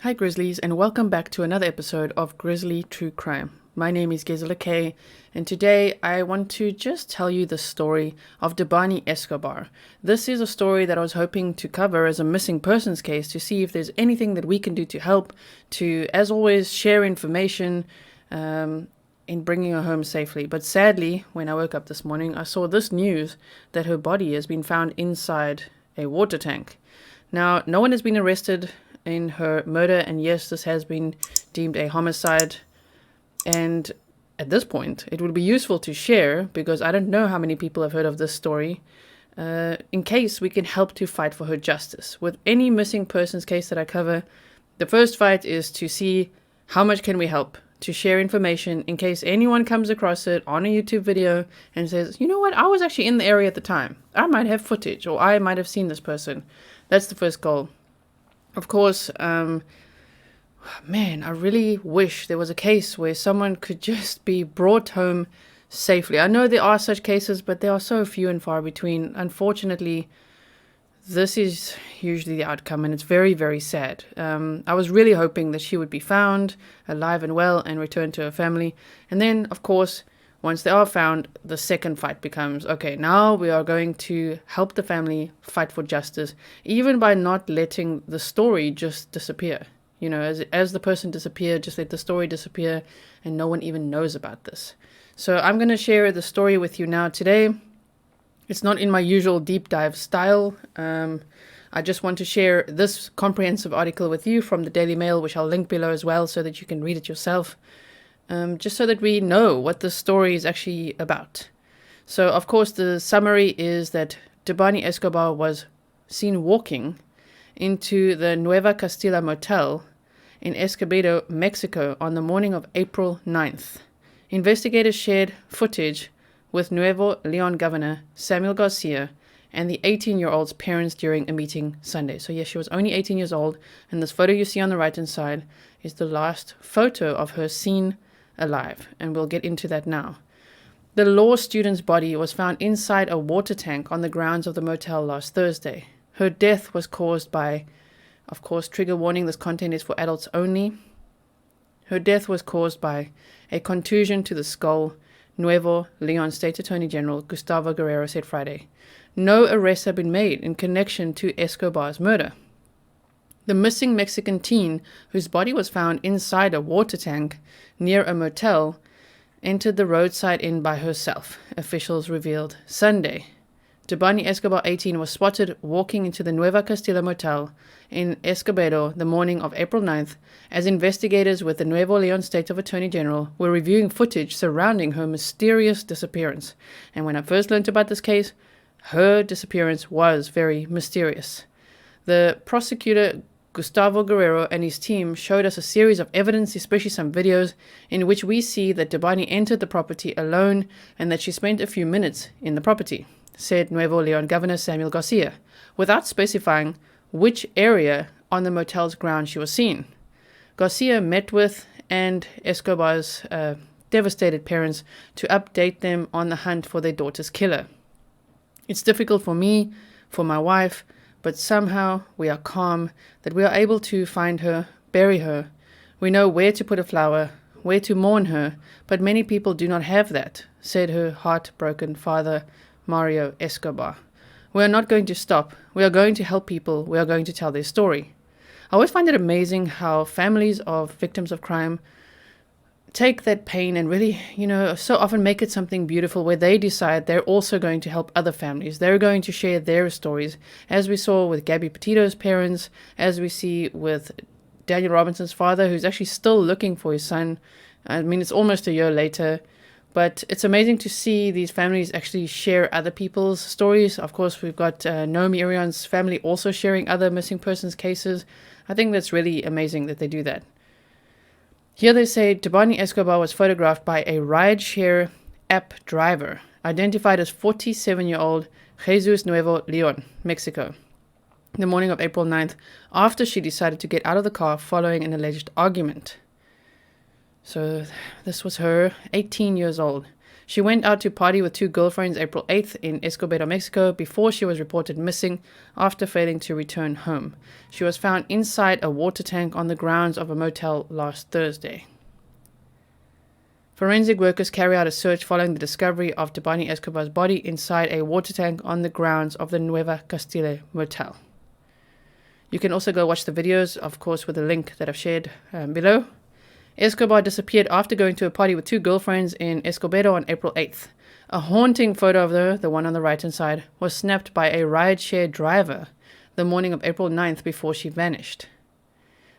Hi Grizzlies, and welcome back to another episode of Grizzly True Crime. My name is Gisela K, and today I want to just tell you the story of Debahni Escobar. This is a story that I was hoping to cover as a missing persons case to see if there's anything that we can do to help, to, as always, share information in bringing her home safely. But sadly, when I woke up this morning, I saw this news that her body has been found inside a water tank. Now, no one has been arrested in her murder, and yes, this has been deemed a homicide, and at this point it would be useful to share because I don't know how many people have heard of this story, in case we can help to fight for her justice. With any missing persons case that I cover, the first fight is to see how much can we help, to share information in case anyone comes across it on a YouTube video and says, you know what, I was actually in the area at the time, I might have footage, or I might have seen this person. That's the first goal. Of course, man, I really wish there was a case where someone could just be brought home safely. I know there are such cases, but they are so few and far between. Unfortunately, this is usually the outcome, and it's very, very sad. I was really hoping that she would be found alive and well and returned to her family. And then, of course, once they are found, the second fight becomes, okay, now we are going to help the family fight for justice, even by not letting the story just disappear. You know, as the person disappeared, just let the story disappear, and no one even knows about this. So I'm going to share the story with you now today. It's not in my usual deep dive style. I just want to share this comprehensive article with you from the Daily Mail, which I'll link below as well so that you can read it yourself. Just so that we know what the story is actually about. So, of course, the summary is that Debahni Escobar was seen walking into the Nueva Castilla motel in Escobedo, Mexico on the morning of April 9th. Investigators shared footage with Nuevo Leon Governor Samuel Garcia and the 18-year-old's parents during a meeting Sunday. So yes, she was only 18 years old, and this photo you see on the right-hand side is the last photo of her seen alive, and we'll get into that now. The law student's body was found inside a water tank on the grounds of the motel last Thursday. Her death was caused by, of course, trigger warning, this content is for adults only. Her death was caused by a contusion to the skull, Nuevo Leon State Attorney General Gustavo Guerrero said Friday. No arrests have been made in connection to Escobar's murder. The missing Mexican teen, whose body was found inside a water tank near a motel, entered the roadside inn by herself, officials revealed Sunday. Debahni Escobar, 18, was spotted walking into the Nueva Castilla motel in Escobedo the morning of April 9th as investigators with the Nuevo Leon State Attorney General were reviewing footage surrounding her mysterious disappearance. And when I first learned about this case, her disappearance was very mysterious. The prosecutor Gustavo Guerrero and his team showed us a series of evidence, especially some videos, in which we see that Debahni entered the property alone and that she spent a few minutes in the property, said Nuevo Leon Governor Samuel Garcia, without specifying which area on the motel's grounds she was seen. Garcia met with and Escobar's devastated parents to update them on the hunt for their daughter's killer. It's difficult for me, for my wife, but somehow we are calm that we are able to find her, bury her. We know where to put a flower, where to mourn her, but many people do not have that, said her heartbroken father, Mario Escobar. We are not going to stop. We are going to help people. We are going to tell their story. I always find it amazing how families of victims of crime take that pain and really, so often make it something beautiful where they decide they're also going to help other families. They're going to share their stories, as we saw with Gabby Petito's parents, as we see with Daniel Robinson's father, who's actually still looking for his son. I mean, it's almost a year later, but it's amazing to see these families actually share other people's stories. Of course, we've got Naomi Irion's family also sharing other missing persons cases. I think that's really amazing that they do that. Here they say Debahni Escobar was photographed by a rideshare app driver, identified as 47-year-old Jesus Nuevo Leon, Mexico, the morning of April 9th, after she decided to get out of the car following an alleged argument. So this was her, 18 years old. She went out to party with 2 girlfriends April 8th in Escobar, Mexico, before she was reported missing after failing to return home. She was found inside a water tank on the grounds of a motel last Thursday. Forensic workers carry out a search following the discovery of Debanhi Escobar's body inside a water tank on the grounds of the Nueva Castilla motel. You can also go watch the videos, of course, with the link that I've shared below. Escobar disappeared after going to a party with 2 girlfriends in Escobedo on April 8th. A haunting photo of her, the one on the right-hand side, was snapped by a rideshare driver the morning of April 9th before she vanished.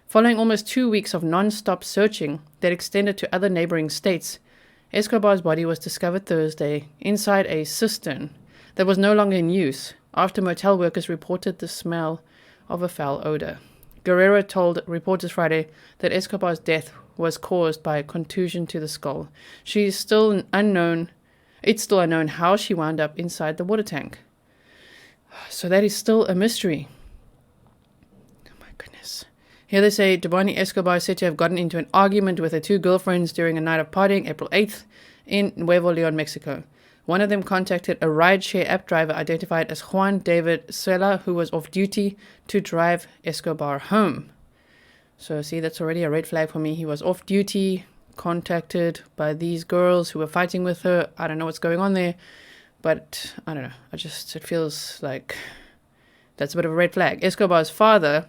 Following almost 2 weeks of non-stop searching that extended to other neighboring states, Escobar's body was discovered Thursday inside a cistern that was no longer in use after motel workers reported the smell of a foul odor. Guerrero told reporters Friday that Escobar's death was caused by a contusion to the skull. It's still unknown how she wound up inside the water tank. So that is still a mystery. Oh my goodness. Here they say Debanhi Escobar is said to have gotten into an argument with her 2 girlfriends during a night of partying April 8th in Nuevo Leon, Mexico. One of them contacted a rideshare app driver identified as Juan David Sela, who was off duty to drive Escobar home. So see, that's already a red flag for me. He was off duty, contacted by these girls who were fighting with her. I don't know what's going on there, but I don't know. It feels like that's a bit of a red flag. Escobar's father,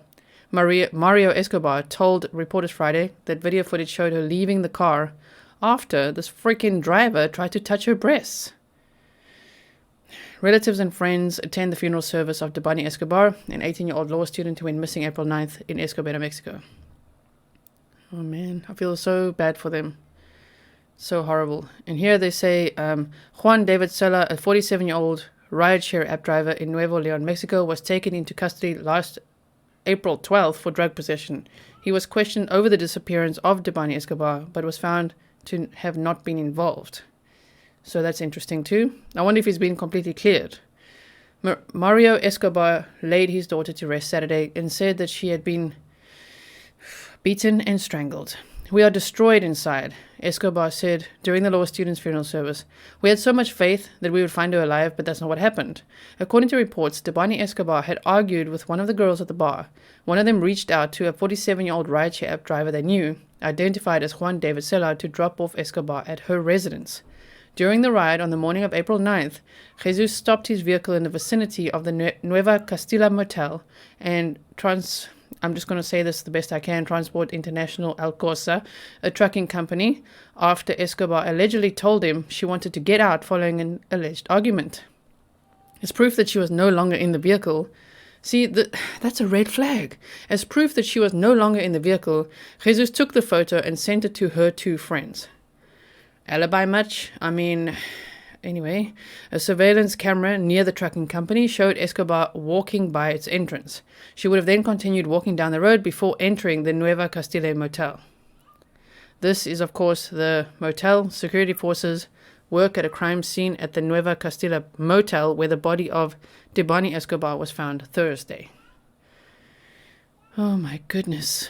Mario Escobar, told reporters Friday that video footage showed her leaving the car after this freaking driver tried to touch her breasts. Relatives and friends attend the funeral service of Debanhi Escobar, an 18-year-old law student who went missing April 9th in Escobar, Mexico. Oh man, I feel so bad for them. So horrible. And here they say Juan David Sela, a 47-year-old rideshare app driver in Nuevo Leon, Mexico, was taken into custody last April 12th for drug possession. He was questioned over the disappearance of Debanhi Escobar, but was found to have not been involved. So that's interesting too. I wonder if he's been completely cleared. Mario Escobar laid his daughter to rest Saturday and said that she had been beaten and strangled. "We are destroyed inside," Escobar said during the law student's funeral service. "We had so much faith that we would find her alive, but that's not what happened." According to reports, Debanhi Escobar had argued with one of the girls at the bar. One of them reached out to a 47-year-old rideshare app driver they knew, identified as Juan David Sela, to drop off Escobar at her residence. During the ride on the morning of April 9th, Jesus stopped his vehicle in the vicinity of the Nueva Castilla motel and I'm just going to say this the best I can, Transport International Alcosa, a trucking company, after Escobar allegedly told him she wanted to get out following an alleged argument. As proof that she was no longer in the vehicle, that's a red flag. As proof that she was no longer in the vehicle, Jesus took the photo and sent it to her 2 friends. Alibi much? Anyway, a surveillance camera near the trucking company showed Escobar walking by its entrance. She would have then continued walking down the road before entering the Nueva Castilla motel. This is, of course, the motel. Security forces work at a crime scene at the Nueva Castilla motel where the body of Debanhi Escobar was found Thursday. Oh my goodness.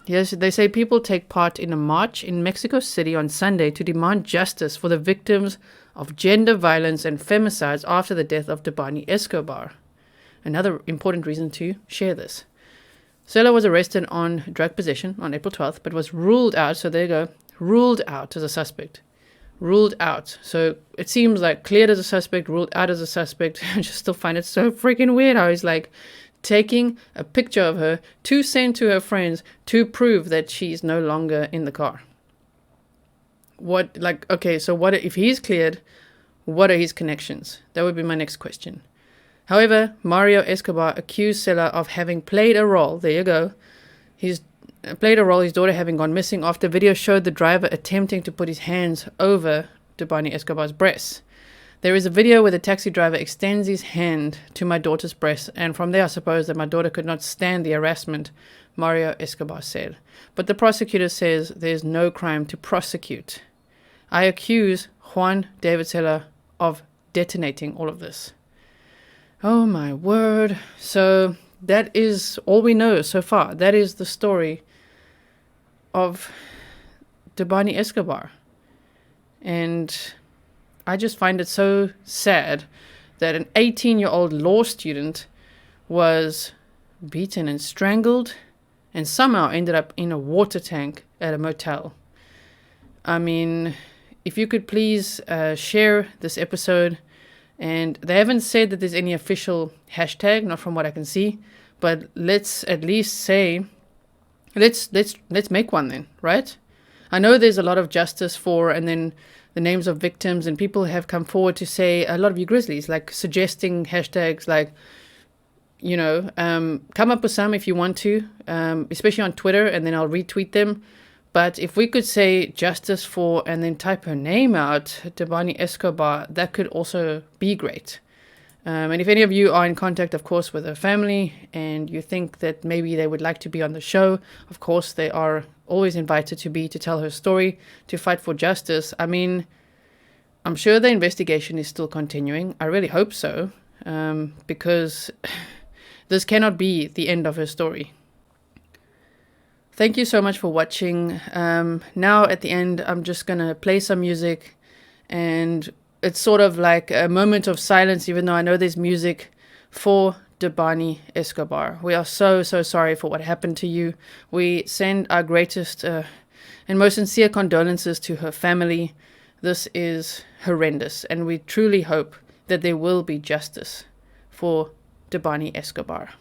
Yes, they say people take part in a march in Mexico City on Sunday to demand justice for the victims of gender violence and femicides after the death of Debanhi Escobar. Another important reason to share this. Sela was arrested on drug possession on April 12th, but was ruled out, so there you go, ruled out as a suspect. Ruled out. So it seems like cleared as a suspect, ruled out as a suspect. I just still find it so freaking weird how he's like taking a picture of her to send to her friends to prove that she's no longer in the car. So what if he's cleared, what are his connections? That would be my next question. However, Mario Escobar accused Sela of having played a role. There you go. He's played a role, his daughter having gone missing after video showed the driver attempting to put his hands over Debanhi Escobar's breasts. There is a video where the taxi driver extends his hand to my daughter's breast, and from there I suppose that my daughter could not stand the harassment, Mario Escobar said. But the prosecutor says there's no crime to prosecute. I accuse Juan David Sela of detonating all of this. Oh my word. So that is all we know so far. That is the story of Debanhi Escobar. And I just find it so sad that an 18-year-old law student was beaten and strangled and somehow ended up in a water tank at a motel. I mean, if you could please share this episode. And they haven't said that there's any official hashtag, not from what I can see, but let's at least say, let's make one then, right? I know there's a lot of justice for, and then the names of victims, and people have come forward to say, a lot of you Grizzlies, like suggesting hashtags, like, you know, come up with some if you want to, especially on Twitter, and then I'll retweet them. But if we could say justice for and then type her name out, Debanhi Escobar, that could also be great. And if any of you are in contact, of course, with her family and you think that maybe they would like to be on the show, of course, they are always invited to tell her story, to fight for justice. I mean, I'm sure the investigation is still continuing. I really hope so, because this cannot be the end of her story. Thank you so much for watching. Now at the end, I'm just going to play some music, and it's sort of like a moment of silence, even though I know there's music, for Debanhi Escobar. We are so, so sorry for what happened to you. We send our greatest and most sincere condolences to her family. This is horrendous, and we truly hope that there will be justice for Debanhi Escobar.